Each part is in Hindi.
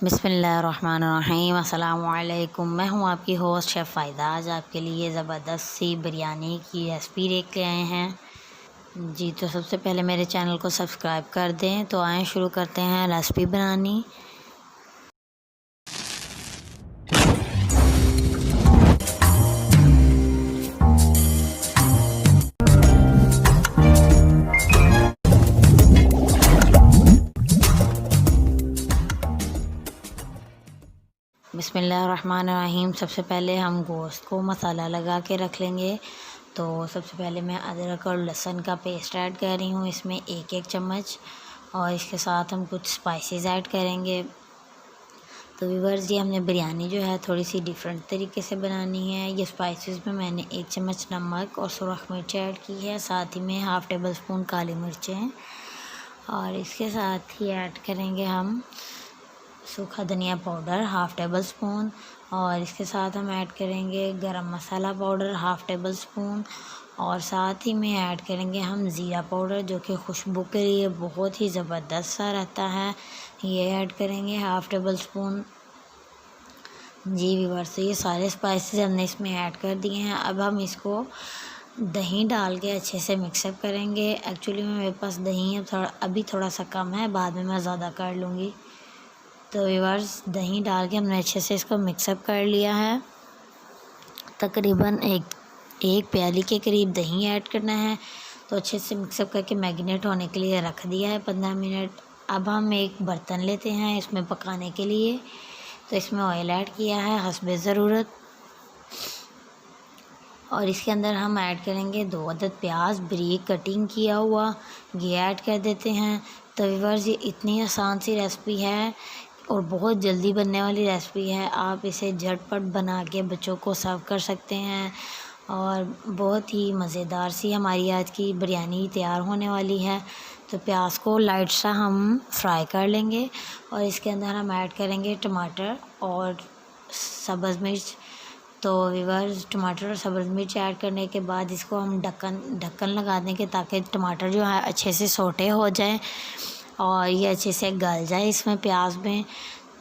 बिस्मिल्लाहिर्रहमानिर्रहीम। अस्सलामुअलैकुम। मैं हूं आपकी होस्ट शेफ़ फ़ायदा। आज आपके लिए ज़बरदस्त सी बिरयानी की रेसिपी लेके आए हैं जी। तो सबसे पहले मेरे चैनल को सब्सक्राइब कर दें। तो आए शुरू करते हैं रेसिपी बनानी। बिस्मिल्लाहिर्रहमानिर्रहीम। सबसे पहले हम गोश्त को मसाला लगा के रख लेंगे। तो सबसे पहले मैं अदरक और लहसुन का पेस्ट ऐड कर रही हूँ, इसमें एक एक चम्मच। और इसके साथ हम कुछ स्पाइसेस ऐड करेंगे। तो व्यूअर्स, ये हमने बिरयानी जो है थोड़ी सी डिफरेंट तरीके से बनानी है। ये स्पाइसेस में मैंने 1 चम्मच नमक और सुरख मिर्च ऐड की है, साथ ही में हाफ़ टेबल स्पून काली मिर्चें, और इसके साथ ही ऐड करेंगे हम सूखा धनिया पाउडर हाफ़ टेबल स्पून। और इसके साथ हम ऐड करेंगे गरम मसाला पाउडर हाफ़ टेबल स्पून। और साथ ही में ऐड करेंगे हम ज़ीरा पाउडर, जो कि खुशबू के लिए बहुत ही ज़बरदस्त सा रहता है। ये ऐड करेंगे हाफ़ टेबल स्पून जी व्यूअर्स। तो ये सारे स्पाइसेस हमने इसमें ऐड कर दिए हैं। अब हम इसको दही डाल के अच्छे से मिक्सअप करेंगे। एक्चुअली में मेरे पास दही अभी थोड़ा सा कम है, बाद में मैं ज़्यादा कर लूँगी। तो व्यूअर्स, दही डाल के हमने अच्छे से इसको मिक्सअप कर लिया है। तकरीबन एक प्याली के करीब दही ऐड करना है। तो अच्छे से मिक्सअप करके मैरिनेट होने के लिए रख दिया है 15 मिनट। अब हम एक बर्तन लेते हैं इसमें पकाने के लिए। तो इसमें ऑयल ऐड किया है हस्बे ज़रूरत, और इसके अंदर हम ऐड करेंगे 2 अदद प्याज बारीक कटिंग किया हुआ, ये ऐड कर देते हैं। तो व्यूअर्स, ये इतनी आसान सी रेसिपी है और बहुत जल्दी बनने वाली रेसिपी है। आप इसे झटपट बना के बच्चों को सर्व कर सकते हैं, और बहुत ही मज़ेदार सी हमारी आज की बिरयानी तैयार होने वाली है। तो प्याज को लाइट सा हम फ्राई कर लेंगे, और इसके अंदर हम ऐड करेंगे टमाटर और सब्ज़ मिर्च। तो व्यूअर्स, टमाटर और सब्ज़ मिर्च ऐड करने के बाद इसको हम ढक्कन लगा देंगे, ताकि टमाटर जो है अच्छे से सौटे हो जाए और ये अच्छे से गल जाए इसमें प्याज में।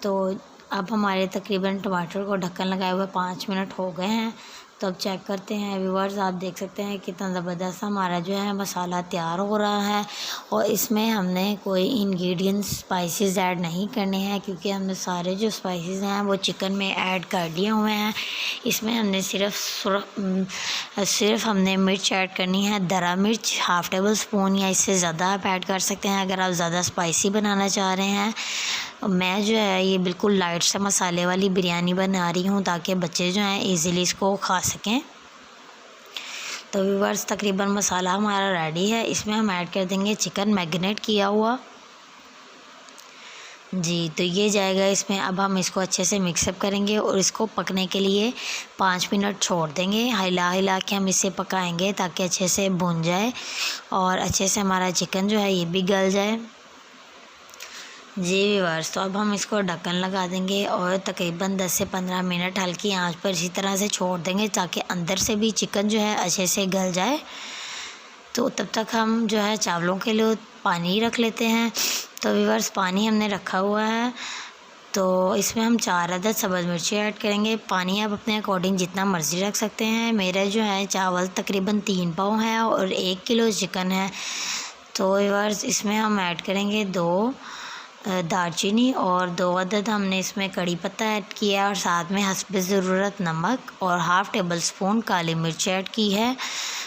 तो अब हमारे तकरीबन टमाटर को ढक्कन लगाए हुए 5 मिनट हो गए हैं। तो अब चेक करते हैं व्यूअर्स, आप देख सकते हैं कितना ज़बरदस्त हमारा जो है मसाला तैयार हो रहा है। और इसमें हमने कोई इंग्रेडिएंट्स स्पाइसेस ऐड नहीं करने हैं, क्योंकि हमने सारे जो स्पाइसेस हैं वो चिकन में ऐड कर लिए हुए हैं। इसमें हमने सिर्फ हमने मिर्च ऐड करनी है, दरा मिर्च हाफ़ टेबल स्पून, या इससे ज़्यादा आप ऐड कर सकते हैं अगर आप ज़्यादा स्पाइसी बनाना चाह रहे हैं। मैं जो है ये बिल्कुल लाइट से मसाले वाली बिरयानी बना रही हूँ, ताकि बच्चे जो हैं इजीली इसको खा सकें। तो व्यूअर्स, तकरीबन मसाला हमारा रेडी है। इसमें हम ऐड कर देंगे चिकन मैरिनेट किया हुआ जी। तो ये जाएगा इसमें। अब हम इसको अच्छे से मिक्सअप करेंगे और इसको पकने के लिए 5 मिनट छोड़ देंगे। हिला हिला के हम इसे पकाएंगे, ताकि अच्छे से भुन जाए और अच्छे से हमारा चिकन जो है ये भी गल जाए जी व्यूअर्स। तो अब हम इसको ढक्कन लगा देंगे और तकरीबन 10 से 15 मिनट हल्की आंच पर इसी तरह से छोड़ देंगे, ताकि अंदर से भी चिकन जो है अच्छे से गल जाए। तो तब तक हम जो है चावलों के लिए पानी रख लेते हैं। तो व्यूअर्स, पानी हमने रखा हुआ है। तो इसमें हम 4 अदद सब्ज़ मिर्ची ऐड करेंगे। पानी आप अपने अकॉर्डिंग जितना मर्ज़ी रख सकते हैं। मेरा जो है चावल तकरीबन 3 पाव है और 1 किलो चिकन है। तो व्यूअर्स, इसमें हम ऐड करेंगे 2 दालचीनी और 2 अदद हमने इसमें कड़ी पत्ता ऐड किया, और साथ में हस्बे ज़रूरत नमक और हाफ़ टेबल स्पून काली मिर्च ऐड की है।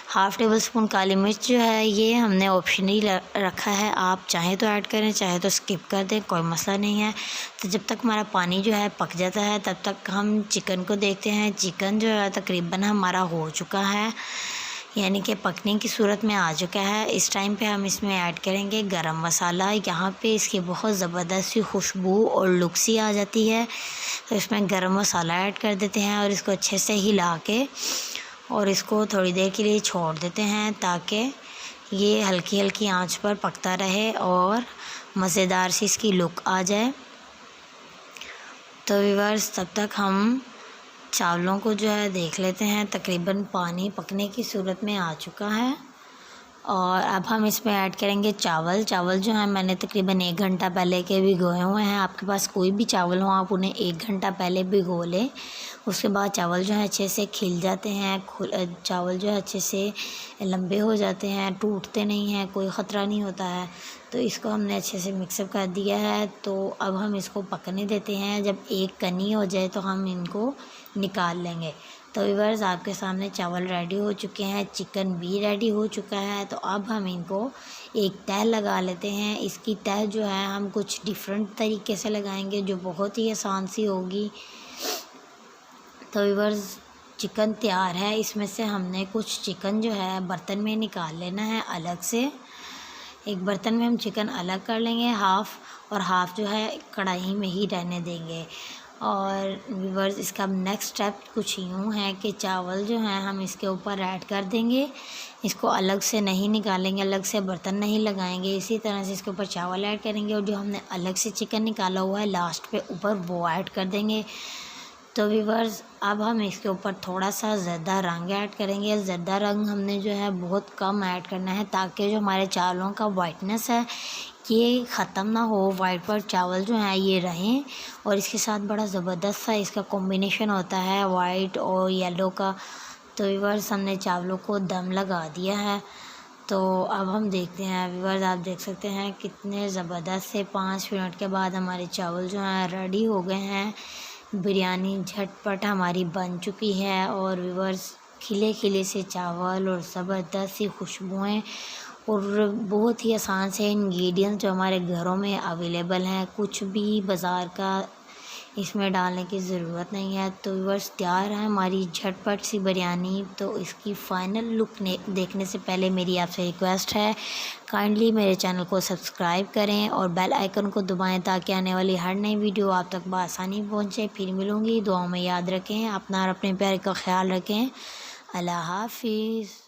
हाफ़ टेबल स्पून काली मिर्च जो है ये हमने ऑप्शनली रखा है, आप चाहें तो ऐड करें, चाहे तो स्किप कर दें, कोई मसला नहीं है। तो जब तक हमारा पानी जो है पक जाता है, तब तक हम चिकन को देखते हैं। चिकन जो है तकरीबन हमारा हो चुका है, यानी कि पकने की सूरत में आ चुका है। इस टाइम पे हम इसमें ऐड करेंगे गरम मसाला। यहाँ पे इसकी बहुत ज़बरदस्त सी खुशबू और लुक सी आ जाती है। तो इसमें गरम मसाला ऐड कर देते हैं और इसको अच्छे से हिला के और इसको थोड़ी देर के लिए छोड़ देते हैं, ताकि ये हल्की हल्की आंच पर पकता रहे और मज़ेदार सी इसकी लुक आ जाए। तो व्यूअर्स, तब तक हम चावलों को जो है देख लेते हैं। तकरीबन पानी पकने की सूरत में आ चुका है। और अब हम इसमें ऐड करेंगे चावल। चावल जो है मैंने तकरीबन 1 घंटा पहले के भिगोए हुए हैं। आपके पास कोई भी चावल हो आप उन्हें 1 घंटा पहले भिगो लें। उसके बाद चावल जो है अच्छे से खिल जाते हैं, चावल जो है अच्छे से लंबे हो जाते हैं, टूटते नहीं हैं, कोई ख़तरा नहीं होता है। तो इसको हमने अच्छे से मिक्सअप कर दिया है। तो अब हम इसको पकने देते हैं। जब एक कनी हो जाए तो हम इनको निकाल लेंगे। तो व्यूअर्स आपके सामने चावल रेडी हो चुके हैं, चिकन भी रेडी हो चुका है। तो अब हम इनको एक तह लगा लेते हैं। इसकी तह जो है हम कुछ डिफरेंट तरीके से लगाएंगे जो बहुत ही आसान सी होगी। तो व्यूअर्स चिकन तैयार है। इसमें से हमने कुछ चिकन जो है बर्तन में निकाल लेना है अलग से। एक बर्तन में हम चिकन अलग कर लेंगे हाफ़, और हाफ़ जो है कढ़ाई में ही रहने देंगे। और व्यूअर्स इसका अब नेक्स्ट स्टेप कुछ यूँ है कि चावल जो हैं हम इसके ऊपर ऐड कर देंगे। इसको अलग से नहीं निकालेंगे, अलग से बर्तन नहीं लगाएंगे। इसी तरह से इसके ऊपर चावल ऐड करेंगे और जो हमने अलग से चिकन निकाला हुआ है लास्ट पे ऊपर वो ऐड कर देंगे। तो व्यूअर्स अब हम इसके ऊपर थोड़ा सा ज़र्दा रंग ऐड करेंगे। ज़र्दा रंग हमने जो है बहुत कम ऐड करना है ताकि जो हमारे चावलों का वाइटनेस है ये ख़त्म ना हो, वाइट चावल जो हैं ये रहें। और इसके साथ बड़ा ज़बरदस्त सा इसका कॉम्बिनेशन होता है वाइट और येलो का। तो व्यूअर्स हमने चावलों को दम लगा दिया है। तो अब हम देखते हैं व्यूअर्स, आप देख सकते हैं कितने ज़बरदस्त से 5 मिनट के बाद हमारे चावल जो हैं रेडी हो गए हैं। बिरयानी झटपट हमारी बन चुकी है। और व्यूअर्स खिले खिले से चावल और ज़बरदस्त सी खुशबुएँ और बहुत ही आसान से इंग्रेडिएंट्स जो हमारे घरों में अवेलेबल हैं, कुछ भी बाज़ार का इसमें डालने की ज़रूरत नहीं है। तो व्यूअर्स तैयार है हमारी झटपट सी बिरयानी। तो इसकी फ़ाइनल लुक देखने से पहले मेरी आपसे रिक्वेस्ट है, काइंडली मेरे चैनल को सब्सक्राइब करें और बेल आइकन को दबाएं ताकि आने वाली हर नई वीडियो आप तक बआसानी पहुँचे। फिर मिलूँगी, दुआओं में याद रखें अपना और अपने प्यार का ख्याल रखें। अल्लाह हाफिज़।